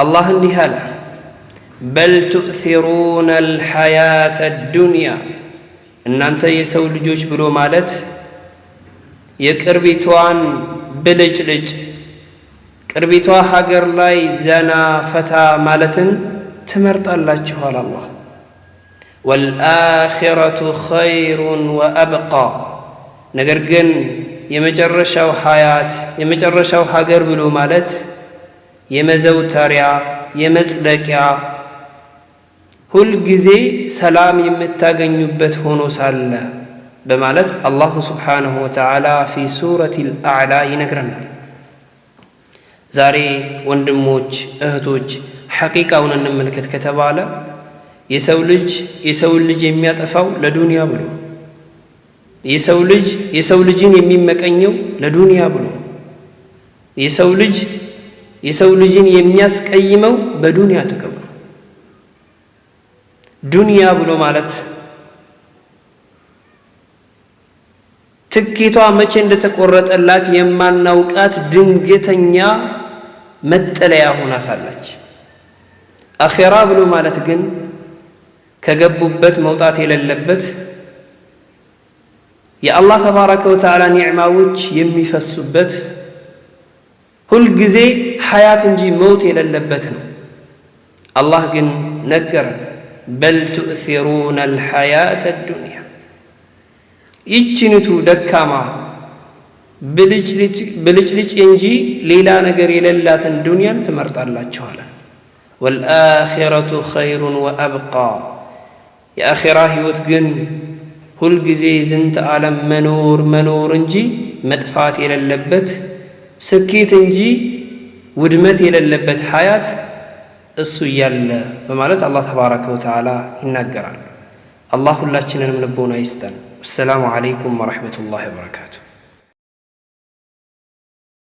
الله انتهى بل تؤثرون الحياة الدنيا إن أنت يسول جوش بلو مالت يكربيتوان بلج كربيتوا حقر لاي زنا فتا مالتن تمرت الله جوال الله والآخرة خير وأبقى نقرقن يمجرشاو حياة يمجرشاو حقر بلو مالت يمزو تاريا يمزلكيا هل جزي سلام يمتاقنيبت هونو سالة بمالت الله سبحانه وتعالى في سورة الأعلى ينقرنا زاري وندموج اهتوج حقيقة ونملكت كتبالة يسولج يميات أفاو لدنيا بلو يسولجين يمين مكانيو لدنيا بلو يسولجين يمياسك أيمو بدنيا تكبر دنيا بلو مالت تكيتوا مچ እንደተቆረጠላት የማናውቃት ድንገተኛ መጠለያ ሆና ሳለች አኺራ ብሎ ማለት ግን ከገቡበት መውጣት የሌለበት የአላህ ተባረከ ወተዓላ ኒዕማዎች የሚፈሱበት ሁሉ ጊዜ ሐያት እንጂ ሞት የሌለበት ነው አላህ ግን ነገር بل تؤثرون الحياة الدنيا ይችንቱ ደካማ ብልጭልጭ እንጂ ሌላ ነገር የሌላትን ዱንያን ትመርጣላችኋል والآخرة خير وأبقى يا آخرة ህይወት ግን ሁሉ ጊዜ ዝንተ ዓለም መኖር እንጂ መጥፋት የሌለበት ስኬት እንጂ ውድመት የሌለበት ሐያት እሱ ያለ በማለት አላህ ተባረከ ወተዓላ ይናገራል አላህ ሁላችንንም ልቦና ይስጠን السلام عليكم ورحمة الله وبركاته